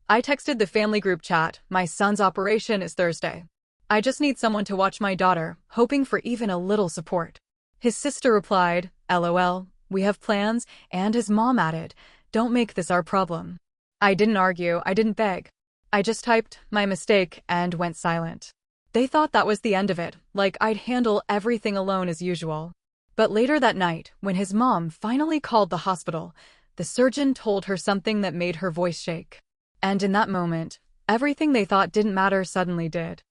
I texted the family group chat, my son's operation is Thursday. I just need someone to watch my daughter, hoping for even a little support. His sister replied, LOL, we have plans, and his mom added, don't make this our problem. I didn't argue, I didn't beg. I just typed, my mistake, and went silent. They thought that was the end of it, like I'd handle everything alone as usual. But later that night, when his mom finally called the hospital, the surgeon told her something that made her voice shake. And in that moment, everything they thought didn't matter suddenly did.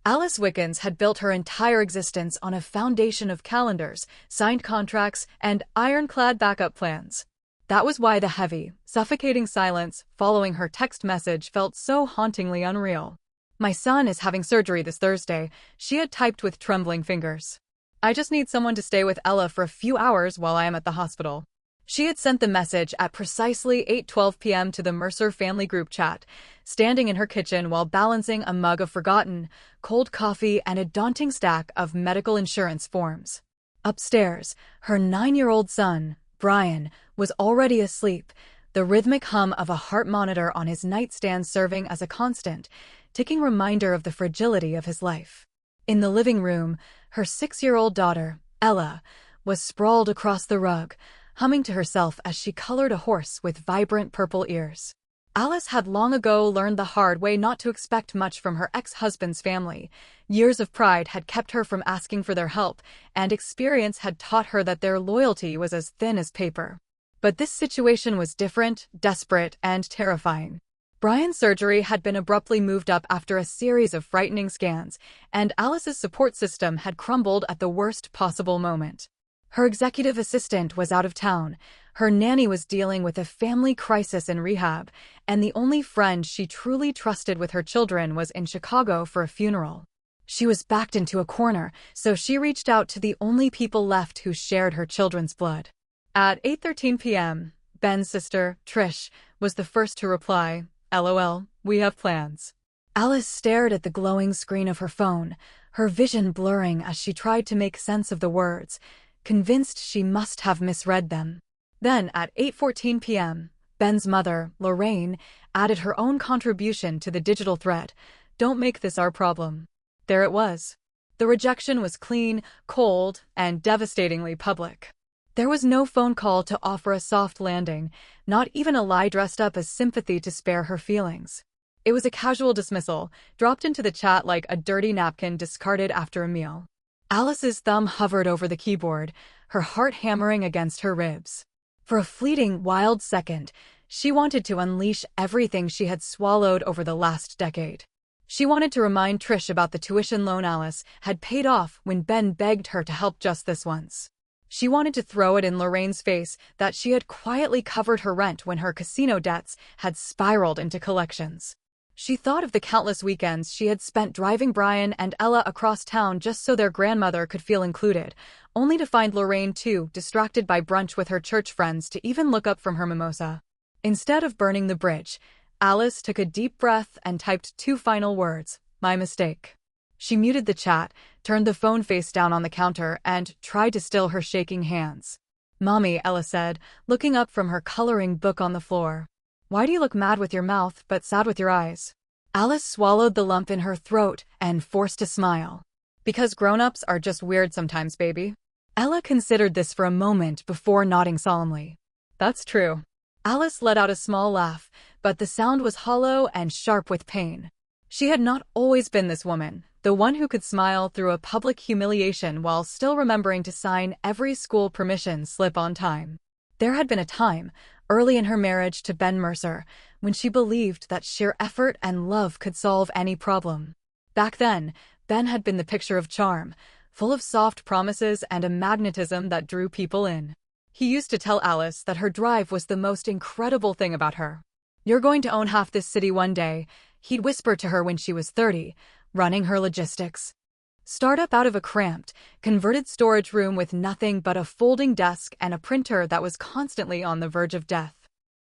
Alice Wickens had built her entire existence on a foundation of calendars, signed contracts, and ironclad backup plans. That was why the heavy, suffocating silence following her text message felt so hauntingly unreal. My son is having surgery this Thursday, she had typed with trembling fingers. I just need someone to stay with Ella for a few hours while I am at the hospital. She had sent the message at precisely 8:12 p.m. to the Mercer family group chat, standing in her kitchen while balancing a mug of forgotten, cold coffee and a daunting stack of medical insurance forms. Upstairs, her 9-year-old son, Brian, was already asleep, the rhythmic hum of a heart monitor on his nightstand serving as a constant, ticking reminder of the fragility of his life. In the living room, her 6-year-old daughter, Ella, was sprawled across the rug, humming to herself as she colored a horse with vibrant purple ears. Alice had long ago learned the hard way not to expect much from her ex-husband's family. Years of pride had kept her from asking for their help, and experience had taught her that their loyalty was as thin as paper. But this situation was different, desperate, and terrifying. Brian's surgery had been abruptly moved up after a series of frightening scans, and Alice's support system had crumbled at the worst possible moment. Her executive assistant was out of town, her nanny was dealing with a family crisis in rehab, and the only friend she truly trusted with her children was in Chicago for a funeral. She was backed into a corner, so she reached out to the only people left who shared her children's blood. At 8:13 p.m., Ben's sister, Trish, was the first to reply, LOL, we have plans. Alice stared at the glowing screen of her phone, her vision blurring as she tried to make sense of the words, convinced she must have misread them. Then, at 8:14 p.m., Ben's mother, Lorraine, added her own contribution to the digital thread, don't make this our problem. There it was. The rejection was clean, cold, and devastatingly public. There was no phone call to offer a soft landing, not even a lie dressed up as sympathy to spare her feelings. It was a casual dismissal, dropped into the chat like a dirty napkin discarded after a meal. Alice's thumb hovered over the keyboard, her heart hammering against her ribs. For a fleeting, wild second, she wanted to unleash everything she had swallowed over the last decade. She wanted to remind Trish about the tuition loan Alice had paid off when Ben begged her to help just this once. She wanted to throw it in Lorraine's face that she had quietly covered her rent when her casino debts had spiraled into collections. She thought of the countless weekends she had spent driving Brian and Ella across town just so their grandmother could feel included, only to find Lorraine too distracted by brunch with her church friends to even look up from her mimosa. Instead of burning the bridge, Alice took a deep breath and typed 2 final words, my mistake. She muted the chat, turned the phone face down on the counter, and tried to still her shaking hands. Mommy, Ella said, looking up from her coloring book on the floor. Why do you look mad with your mouth but sad with your eyes? Alice swallowed the lump in her throat and forced a smile. Because grown-ups are just weird sometimes, baby. Ella considered this for a moment before nodding solemnly. That's true. Alice let out a small laugh, but the sound was hollow and sharp with pain. She had not always been this woman, the one who could smile through a public humiliation while still remembering to sign every school permission slip on time. There had been a time, early in her marriage to Ben Mercer, when she believed that sheer effort and love could solve any problem. Back then, Ben had been the picture of charm, full of soft promises and a magnetism that drew people in. He used to tell Alice that her drive was the most incredible thing about her. You're going to own half this city one day, he'd whisper to her when she was 30, running her logistics. Start up out of a cramped, converted storage room with nothing but a folding desk and a printer that was constantly on the verge of death.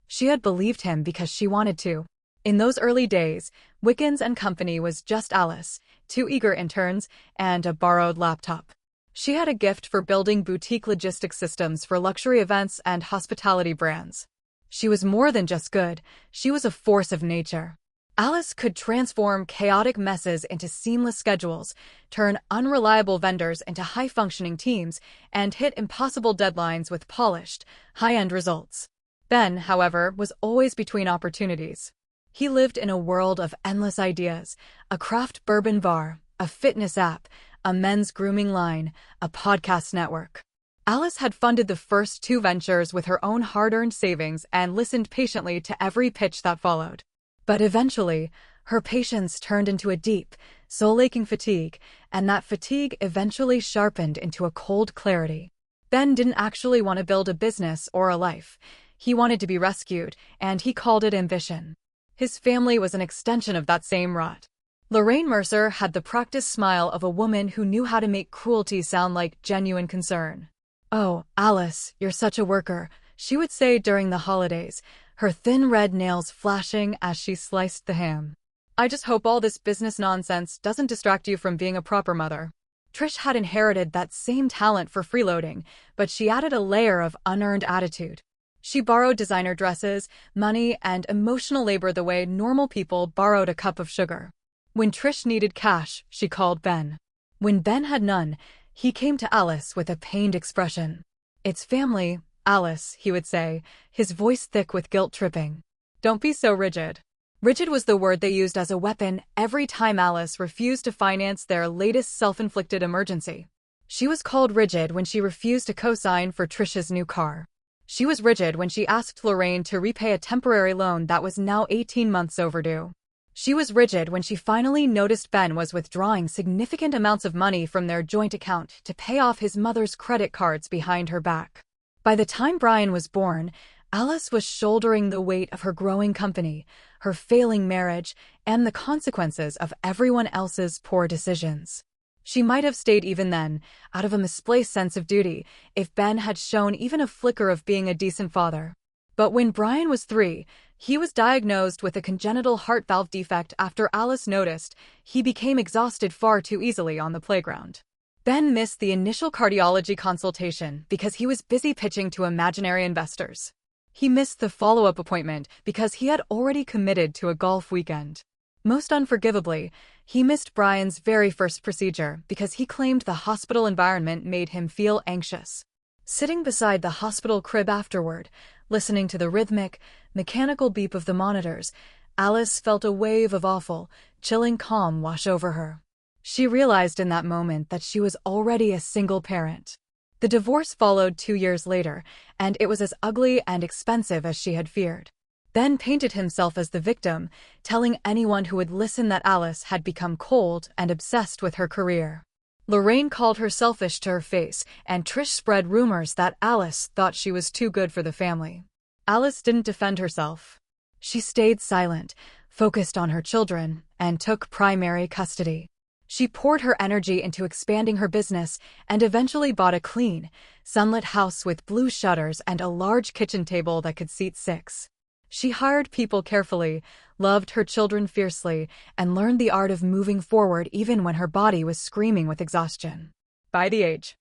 She had believed him because she wanted to. In those early days, Wickens and Company was just Alice, 2 eager interns, and a borrowed laptop. She had a gift for building boutique logistics systems for luxury events and hospitality brands. She was more than just good, she was a force of nature. Alice could transform chaotic messes into seamless schedules, turn unreliable vendors into high-functioning teams, and hit impossible deadlines with polished, high-end results. Ben, however, was always between opportunities. He lived in a world of endless ideas: a craft bourbon bar, a fitness app, a men's grooming line, a podcast network. Alice had funded the first two ventures with her own hard-earned savings and listened patiently to every pitch that followed. But eventually, her patience turned into a deep, soul-aching fatigue, and that fatigue eventually sharpened into a cold clarity. Ben didn't actually want to build a business or a life. He wanted to be rescued, and he called it ambition. His family was an extension of that same rot. Lorraine Mercer had the practiced smile of a woman who knew how to make cruelty sound like genuine concern. "Oh, Alice, you're such a worker," she would say during the holidays, her thin red nails flashing as she sliced the ham. "I just hope all this business nonsense doesn't distract you from being a proper mother." Trish had inherited that same talent for freeloading, but she added a layer of unearned attitude. She borrowed designer dresses, money, and emotional labor the way normal people borrowed a cup of sugar. When Trish needed cash, she called Ben. When Ben had none, he came to Alice with a pained expression. "It's family, Alice," he would say, his voice thick with guilt-tripping. "Don't be so rigid." Rigid was the word they used as a weapon every time Alice refused to finance their latest self-inflicted emergency. She was called rigid when she refused to co-sign for Trish's new car. She was rigid when she asked Lorraine to repay a temporary loan that was now 18 months overdue. She was rigid when she finally noticed Ben was withdrawing significant amounts of money from their joint account to pay off his mother's credit cards behind her back. By the time Brian was born, Alice was shouldering the weight of her growing company, her failing marriage, and the consequences of everyone else's poor decisions. She might have stayed even then, out of a misplaced sense of duty, if Ben had shown even a flicker of being a decent father. But when Brian was 3, he was diagnosed with a congenital heart valve defect after Alice noticed he became exhausted far too easily on the playground. Ben missed the initial cardiology consultation because he was busy pitching to imaginary investors. He missed the follow-up appointment because he had already committed to a golf weekend. Most unforgivably, he missed Brian's very first procedure because he claimed the hospital environment made him feel anxious. Sitting beside the hospital crib afterward, listening to the rhythmic, mechanical beep of the monitors, Alice felt a wave of awful, chilling calm wash over her. She realized in that moment that she was already a single parent. The divorce followed 2 years later, and it was as ugly and expensive as she had feared. Ben painted himself as the victim, telling anyone who would listen that Alice had become cold and obsessed with her career. Lorraine called her selfish to her face, and Trish spread rumors that Alice thought she was too good for the family. Alice didn't defend herself. She stayed silent, focused on her children, and took primary custody. She poured her energy into expanding her business and eventually bought a clean, sunlit house with blue shutters and a large kitchen table that could seat 6. She hired people carefully, loved her children fiercely, and learned the art of moving forward even when her body was screaming with exhaustion. By the age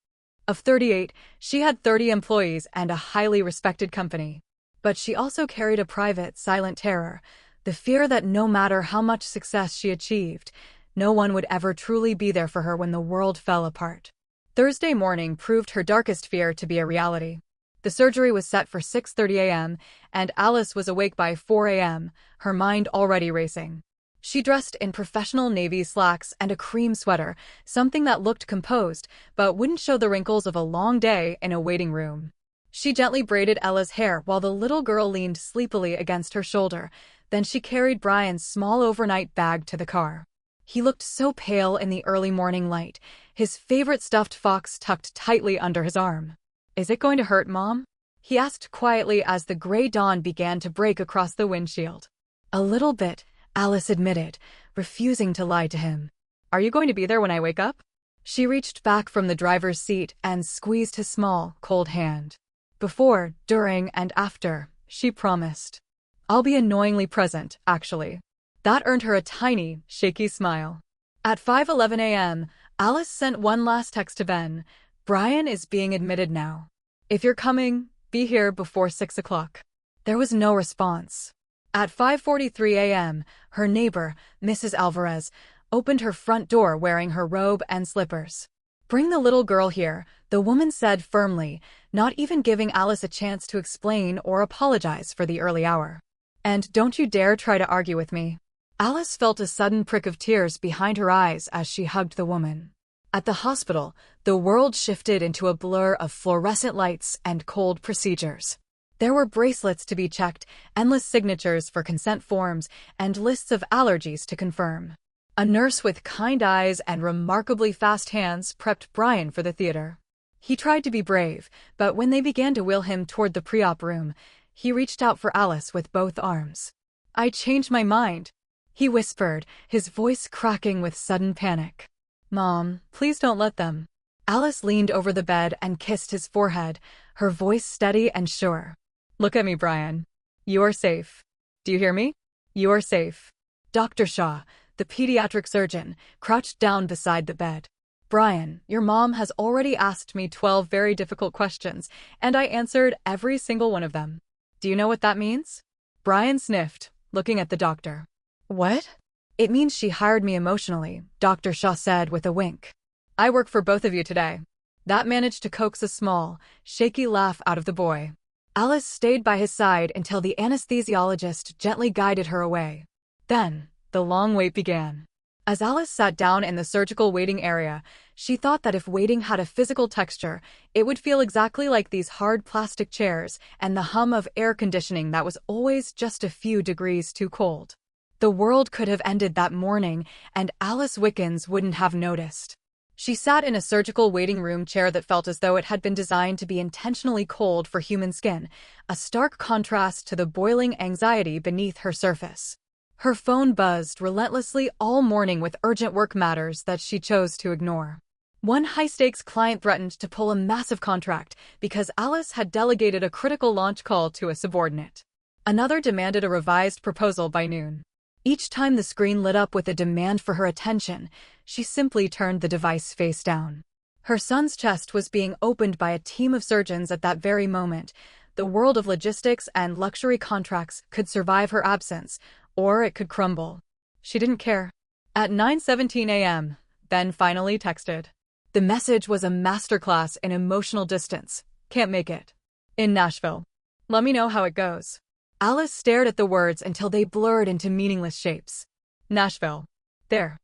of 38, she had 30 employees and a highly respected company. But she also carried a private, silent terror, the fear that no matter how much success she achieved, no one would ever truly be there for her when the world fell apart. Thursday morning proved her darkest fear to be a reality. The surgery was set for 6:30 a.m., and Alice was awake by 4 a.m., her mind already racing. She dressed in professional navy slacks and a cream sweater, something that looked composed, but wouldn't show the wrinkles of a long day in a waiting room. She gently braided Ella's hair while the little girl leaned sleepily against her shoulder. Then she carried Brian's small overnight bag to the car. He looked so pale in the early morning light, his favorite stuffed fox tucked tightly under his arm. "Is it going to hurt, Mom?" he asked quietly as the gray dawn began to break across the windshield. "A little bit," Alice admitted, refusing to lie to him. "Are you going to be there when I wake up?" She reached back from the driver's seat and squeezed his small, cold hand. "Before, during, and after," she promised. "I'll be annoyingly present, actually." That earned her a tiny, shaky smile. At 5:11 a.m., Alice sent one last text to Ben. "Brian is being admitted now. If you're coming, be here before 6 o'clock." There was no response. At 5:43 a.m., her neighbor, Mrs. Alvarez, opened her front door wearing her robe and slippers. "Bring the little girl here," the woman said firmly, not even giving Alice a chance to explain or apologize for the early hour. "And don't you dare try to argue with me." Alice felt a sudden prick of tears behind her eyes as she hugged the woman. At the hospital, the world shifted into a blur of fluorescent lights and cold procedures. There were bracelets to be checked, endless signatures for consent forms, and lists of allergies to confirm. A nurse with kind eyes and remarkably fast hands prepped Brian for the theater. He tried to be brave, but when they began to wheel him toward the pre-op room, he reached out for Alice with both arms. "I changed my mind," he whispered, his voice cracking with sudden panic. "Mom, please don't let them." Alice leaned over the bed and kissed his forehead, her voice steady and sure. "Look at me, Brian. You are safe. Do you hear me? You are safe." Dr. Shaw, the pediatric surgeon, crouched down beside the bed. "Brian, your mom has already asked me 12 very difficult questions, and I answered every single one of them. Do you know what that means?" Brian sniffed, looking at the doctor. "What?" "It means she hired me emotionally," Dr. Shaw said with a wink. "I work for both of you today." That managed to coax a small, shaky laugh out of the boy. Alice stayed by his side until the anesthesiologist gently guided her away. Then, the long wait began. As Alice sat down in the surgical waiting area, she thought that if waiting had a physical texture, it would feel exactly like these hard plastic chairs and the hum of air conditioning that was always just a few degrees too cold. The world could have ended that morning, and Alice Wickens wouldn't have noticed. She sat in a surgical waiting room chair that felt as though it had been designed to be intentionally cold for human skin, a stark contrast to the boiling anxiety beneath her surface. Her phone buzzed relentlessly all morning with urgent work matters that she chose to ignore. One high-stakes client threatened to pull a massive contract because Alice had delegated a critical launch call to a subordinate. Another demanded a revised proposal by noon. Each time the screen lit up with a demand for her attention, she simply turned the device face down. Her son's chest was being opened by a team of surgeons at that very moment. The world of logistics and luxury contracts could survive her absence, or it could crumble. She didn't care. At 9:17 a.m., Ben finally texted. The message was a masterclass in emotional distance. "Can't make it. In Nashville. Let me know how it goes." Alice stared at the words until they blurred into meaningless shapes. Nashville. There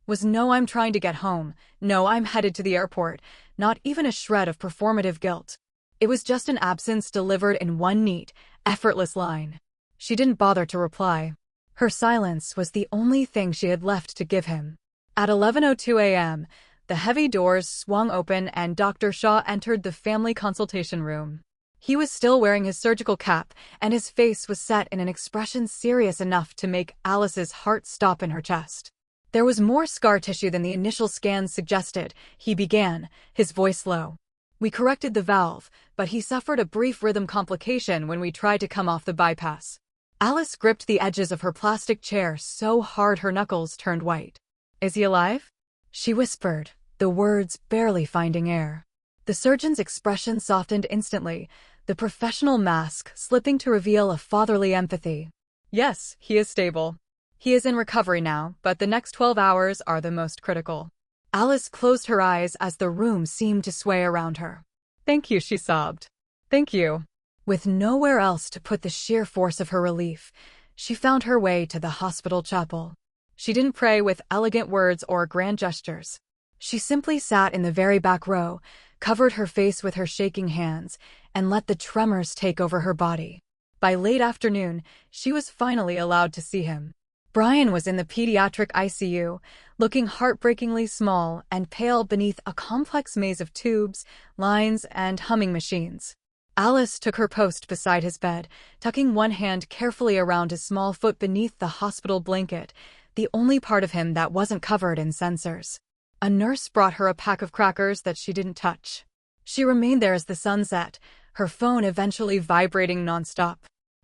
was no "I'm trying to get home," no "I'm headed to the airport," not even a shred of performative guilt. It was just an absence delivered in one neat, effortless line. She didn't bother to reply. Her silence was the only thing she had left to give him. At 11:02 a.m., the heavy doors swung open and Dr. Shaw entered the family consultation room. He was still wearing his surgical cap, and his face was set in an expression serious enough to make Alice's heart stop in her chest. "There was more scar tissue than the initial scans suggested," he began, his voice low. "We corrected the valve, but he suffered a brief rhythm complication when we tried to come off the bypass." Alice gripped the edges of her plastic chair so hard her knuckles turned white. "Is he alive?" she whispered, the words barely finding air. The surgeon's expression softened instantly, the professional mask slipping to reveal a fatherly empathy. "Yes, he is stable. He is in recovery now, but the next 12 hours are the most critical." Alice closed her eyes as the room seemed to sway around her. "Thank you," she sobbed. "Thank you." With nowhere else to put the sheer force of her relief, she found her way to the hospital chapel. She didn't pray with elegant words or grand gestures. She simply sat in the very back row, covered her face with her shaking hands, and let the tremors take over her body. By late afternoon, she was finally allowed to see him. Brian was in the pediatric ICU, looking heartbreakingly small and pale beneath a complex maze of tubes, lines, and humming machines. Alice took her post beside his bed, tucking one hand carefully around his small foot beneath the hospital blanket, the only part of him that wasn't covered in sensors. A nurse brought her a pack of crackers that she didn't touch. She remained there as the sun set, her phone eventually vibrating nonstop.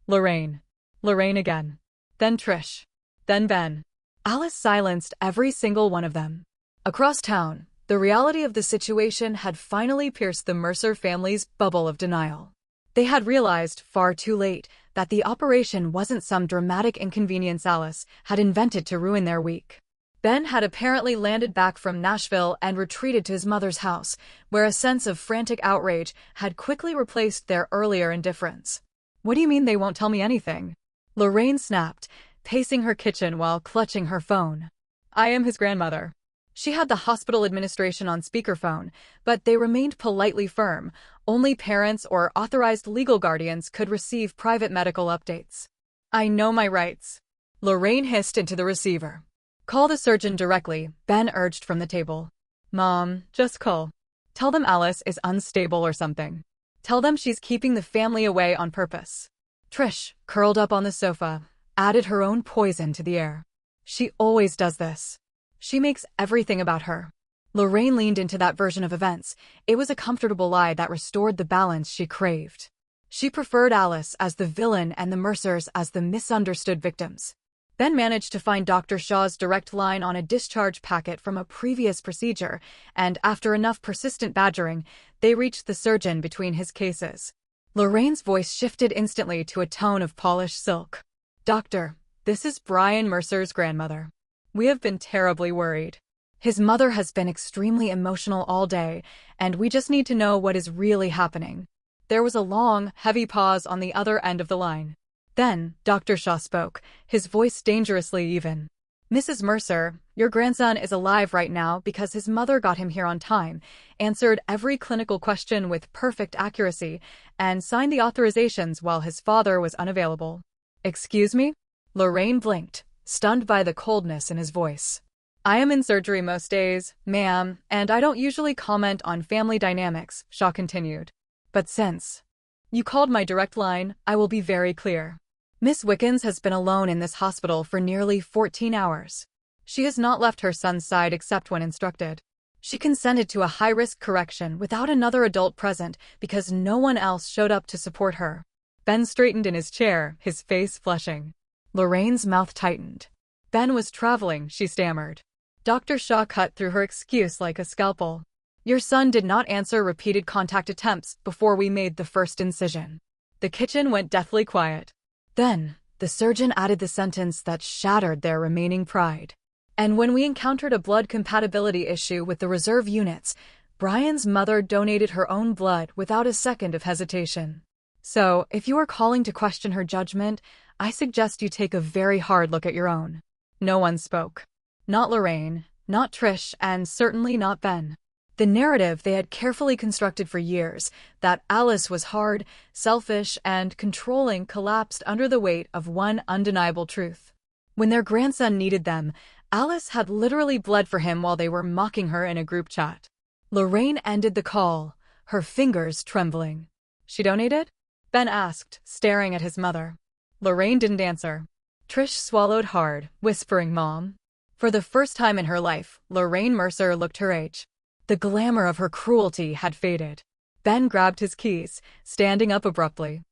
Lorraine. Lorraine again. Then Trish. Then Ben. Alice silenced every single one of them. Across town, the reality of the situation had finally pierced the Mercer family's bubble of denial. They had realized, far too late, that the operation wasn't some dramatic inconvenience Alice had invented to ruin their week. Ben had apparently landed back from Nashville and retreated to his mother's house, where a sense of frantic outrage had quickly replaced their earlier indifference. "What do you mean they won't tell me anything?" Lorraine snapped, pacing her kitchen while clutching her phone. "I am his grandmother." She had the hospital administration on speakerphone, but they remained politely firm. Only parents or authorized legal guardians could receive private medical updates. "I know my rights," Lorraine hissed into the receiver. "Call the surgeon directly," Ben urged from the table. "Mom, just call. Tell them Alice is unstable or something. Tell them she's keeping the family away on purpose." Trish, curled up on the sofa, added her own poison to the air. "She always does this. She makes everything about her." Lorraine leaned into that version of events. It was a comfortable lie that restored the balance she craved. She preferred Alice as the villain and the Mercers as the misunderstood victims. Ben managed to find Dr. Shaw's direct line on a discharge packet from a previous procedure, and after enough persistent badgering, they reached the surgeon between his cases. Lorraine's voice shifted instantly to a tone of polished silk. "Doctor, this is Brian Mercer's grandmother. We have been terribly worried. His mother has been extremely emotional all day, and we just need to know what is really happening." There was a long, heavy pause on the other end of the line. Then, Dr. Shaw spoke, his voice dangerously even. "Mrs. Mercer, your grandson is alive right now because his mother got him here on time, answered every clinical question with perfect accuracy, and signed the authorizations while his father was unavailable." "Excuse me?" Lorraine blinked, stunned by the coldness in his voice. "I am in surgery most days, ma'am, and I don't usually comment on family dynamics," Shaw continued. "But since you called my direct line, I will be very clear. Miss Wickens has been alone in this hospital for nearly 14 hours. She has not left her son's side except when instructed. She consented to a high-risk correction without another adult present because no one else showed up to support her." Ben straightened in his chair, his face flushing. Lorraine's mouth tightened. "Ben was traveling," she stammered. Dr. Shaw cut through her excuse like a scalpel. "Your son did not answer repeated contact attempts before we made the first incision." The kitchen went deathly quiet. Then, the surgeon added the sentence that shattered their remaining pride. "And when we encountered a blood compatibility issue with the reserve units, Brian's mother donated her own blood without a second of hesitation. So, if you are calling to question her judgment, I suggest you take a very hard look at your own." No one spoke. Not Lorraine, not Trish, and certainly not Ben. The narrative they had carefully constructed for years, that Alice was hard, selfish, and controlling, collapsed under the weight of one undeniable truth. When their grandson needed them, Alice had literally bled for him while they were mocking her in a group chat. Lorraine ended the call, her fingers trembling. "She donated?" Ben asked, staring at his mother. Lorraine didn't answer. Trish swallowed hard, whispering "Mom." For the first time in her life, Lorraine Mercer looked her age. The glamour of her cruelty had faded. Ben grabbed his keys, standing up abruptly.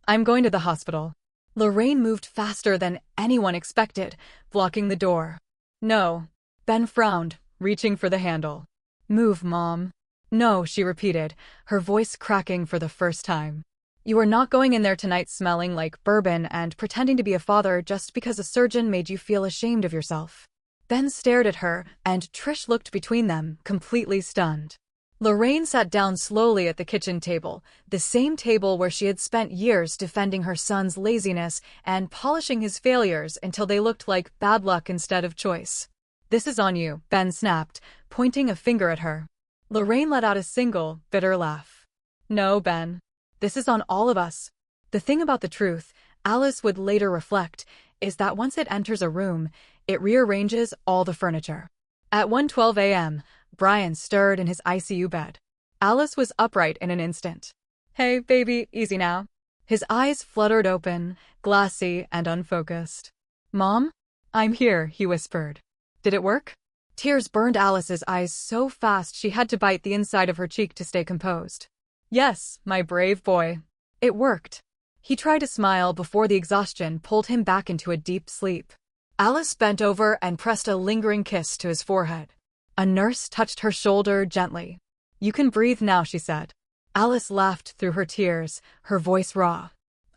"I'm going to the hospital." Lorraine moved faster than anyone expected, blocking the door. "No." Ben frowned, reaching for the handle. "Move, Mom." "No," she repeated, her voice cracking for the first time. "You are not going in there tonight smelling like bourbon and pretending to be a father just because a surgeon made you feel ashamed of yourself." Ben stared at her, and Trish looked between them, completely stunned. Lorraine sat down slowly at the kitchen table, the same table where she had spent years defending her son's laziness and polishing his failures until they looked like bad luck instead of choice. "This is on you," Ben snapped, pointing a finger at her. Lorraine let out a single, bitter laugh. "No, Ben. This is on all of us." The thing about the truth, Alice would later reflect, is that once it enters a room, it rearranges all the furniture. At 1:12 a.m., Brian stirred in his ICU bed. Alice was upright in an instant. "Hey, baby, easy now." His eyes fluttered open, glassy and unfocused. "Mom? I'm here," he whispered. "Did it work?" Tears burned Alice's eyes so fast she had to bite the inside of her cheek to stay composed. "Yes, my brave boy. It worked." He tried to smile before the exhaustion pulled him back into a deep sleep. Alice bent over and pressed a lingering kiss to his forehead. A nurse touched her shoulder gently. "You can breathe now," she said. Alice laughed through her tears, her voice raw.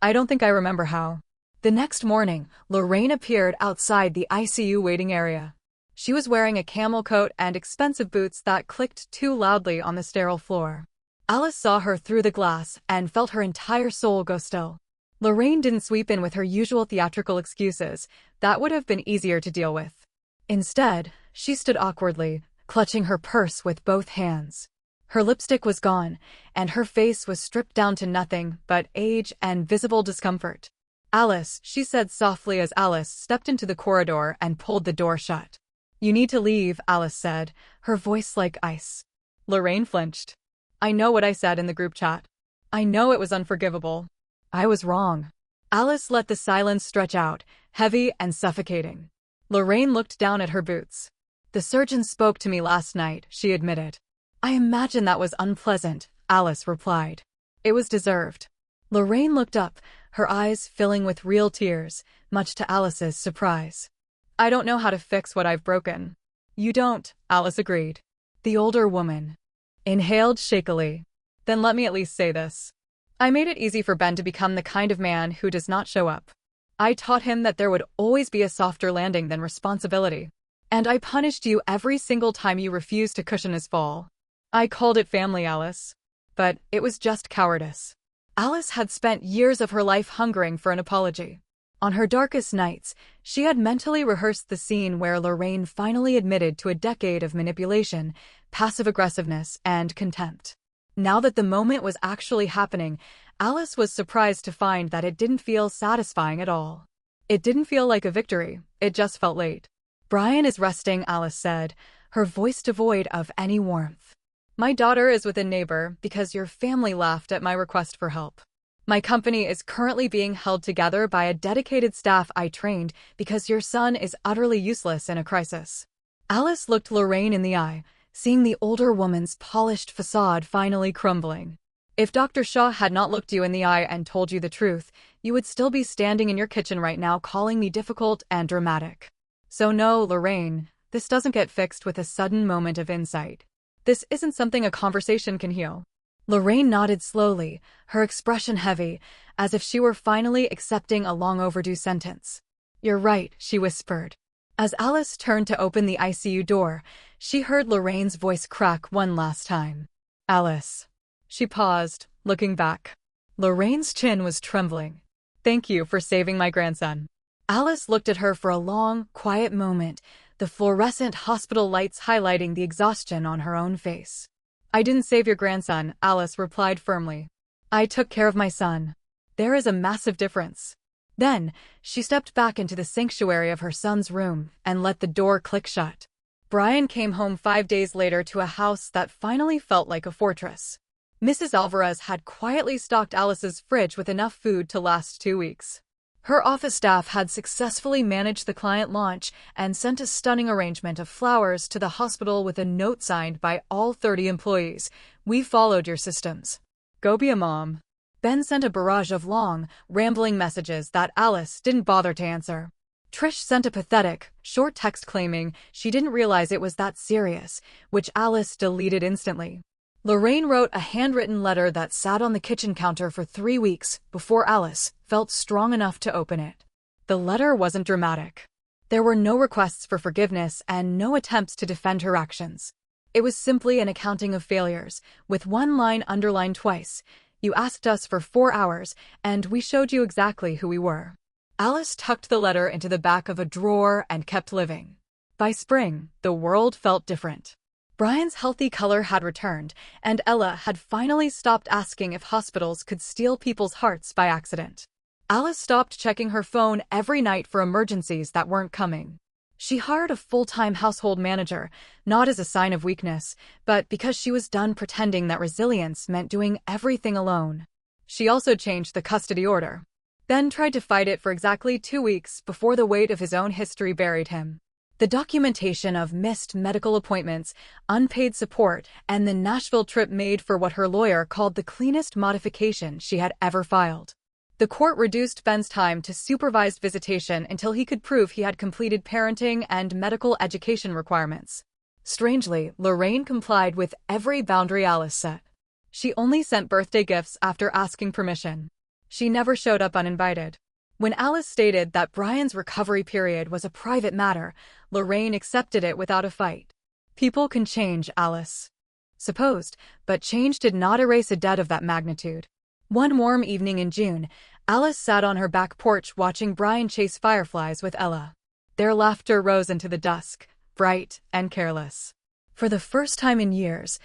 I don't think I remember how. The next morning, Lorraine appeared outside the ICU waiting area. She was wearing a camel coat and expensive boots that clicked too loudly on the sterile floor. Alice saw her through the glass and felt her entire soul go still. Lorraine didn't sweep in with her usual theatrical excuses. That would have been easier to deal with. Instead, she stood awkwardly, clutching her purse with both hands. Her lipstick was gone, and her face was stripped down to nothing but age and visible discomfort. "Alice," she said softly as Alice stepped into the corridor and pulled the door shut. "You need to leave," Alice said, her voice like ice. Lorraine flinched. "I know what I said in the group chat. I know it was unforgivable. I was wrong." Alice let the silence stretch out, heavy and suffocating. Lorraine looked down at her boots. "The surgeon spoke to me last night," she admitted. "I imagine that was unpleasant," Alice replied. "It was deserved." Lorraine looked up, her eyes filling with real tears, much to Alice's surprise. "I don't know how to fix what I've broken." "You don't," Alice agreed. The older woman inhaled shakily. "Then let me at least say this. I made it easy for Ben to become the kind of man who does not show up. I taught him that there would always be a softer landing than responsibility. And I punished you every single time you refused to cushion his fall. I called it family, Alice. But it was just cowardice." Alice had spent years of her life hungering for an apology. On her darkest nights, she had mentally rehearsed the scene where Lorraine finally admitted to a decade of manipulation, passive aggressiveness, and contempt. Now that the moment was actually happening, Alice was surprised to find that it didn't feel satisfying at all. It didn't feel like a victory, it just felt late. "Brian is resting," Alice said, her voice devoid of any warmth. "My daughter is with a neighbor because your family laughed at my request for help. My company is currently being held together by a dedicated staff I trained because your son is utterly useless in a crisis." Alice looked Lorraine in the eye, seeing the older woman's polished facade finally crumbling. "If Dr. Shaw had not looked you in the eye and told you the truth, you would still be standing in your kitchen right now calling me difficult and dramatic. So no, Lorraine, this doesn't get fixed with a sudden moment of insight. This isn't something a conversation can heal." Lorraine nodded slowly, her expression heavy, as if she were finally accepting a long overdue sentence. "You're right," she whispered. As Alice turned to open the ICU door, she heard Lorraine's voice crack one last time. "Alice." She paused, looking back. Lorraine's chin was trembling. "Thank you for saving my grandson." Alice looked at her for a long, quiet moment, the fluorescent hospital lights highlighting the exhaustion on her own face. "I didn't save your grandson," Alice replied firmly. "I took care of my son. There is a massive difference." Then, she stepped back into the sanctuary of her son's room and let the door click shut. Brian came home 5 days later to a house that finally felt like a fortress. Mrs. Alvarez had quietly stocked Alice's fridge with enough food to last 2 weeks. Her office staff had successfully managed the client launch and sent a stunning arrangement of flowers to the hospital with a note signed by all 30 employees. "We followed your systems. Go be a mom." Ben sent a barrage of long, rambling messages that Alice didn't bother to answer. Trish sent a pathetic, short text claiming she didn't realize it was that serious, which Alice deleted instantly. Lorraine wrote a handwritten letter that sat on the kitchen counter for 3 weeks before Alice felt strong enough to open it. The letter wasn't dramatic. There were no requests for forgiveness and no attempts to defend her actions. It was simply an accounting of failures, with one line underlined twice. "You asked us for 4 hours, and we showed you exactly who we were." Alice tucked the letter into the back of a drawer and kept living. By spring, the world felt different. Brian's healthy color had returned, and Ella had finally stopped asking if hospitals could steal people's hearts by accident. Alice stopped checking her phone every night for emergencies that weren't coming. She hired a full-time household manager, not as a sign of weakness, but because she was done pretending that resilience meant doing everything alone. She also changed the custody order. Ben tried to fight it for exactly 2 weeks before the weight of his own history buried him. The documentation of missed medical appointments, unpaid support, and the Nashville trip made for what her lawyer called the cleanest modification she had ever filed. The court reduced Ben's time to supervised visitation until he could prove he had completed parenting and medical education requirements. Strangely, Lorraine complied with every boundary Alice set. She only sent birthday gifts after asking permission. She never showed up uninvited. When Alice stated that Brian's recovery period was a private matter, Lorraine accepted it without a fight. People can change, Alice supposed, but change did not erase a debt of that magnitude. One warm evening in June, Alice sat on her back porch watching Brian chase fireflies with Ella. Their laughter rose into the dusk, bright and careless. For the first time in years,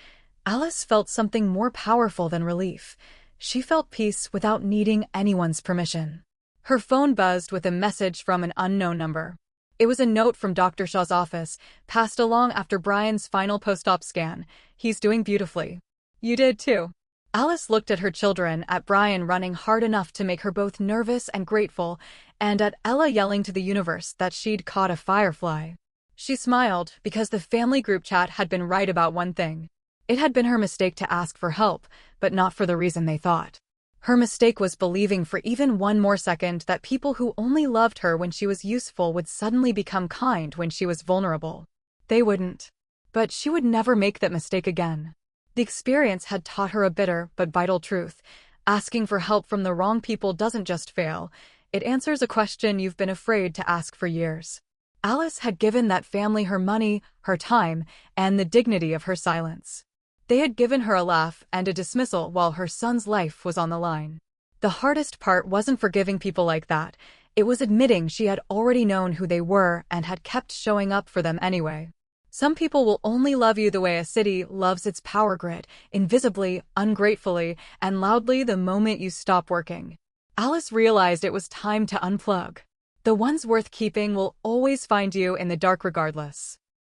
Alice felt something more powerful than relief. She felt peace without needing anyone's permission. Her phone buzzed with a message from an unknown number. It was a note from Dr. Shaw's office, passed along after Brian's final post-op scan. He's doing beautifully. You did too. Alice looked at her children, at Brian running hard enough to make her both nervous and grateful, and at Ella yelling to the universe that she'd caught a firefly. She smiled because the family group chat had been right about one thing. It had been her mistake to ask for help, but not for the reason they thought. Her mistake was believing for even one more second that people who only loved her when she was useful would suddenly become kind when she was vulnerable. They wouldn't. But she would never make that mistake again. The experience had taught her a bitter but vital truth. Asking for help from the wrong people doesn't just fail. It answers a question you've been afraid to ask for years. Alice had given that family her money, her time, and the dignity of her silence. They had given her a laugh and a dismissal while her son's life was on the line. The hardest part wasn't forgiving people like that. It was admitting she had already known who they were and had kept showing up for them anyway. Some people will only love you the way a city loves its power grid, invisibly, ungratefully, and loudly the moment you stop working. Alice realized it was time to unplug. The ones worth keeping will always find you in the dark regardless.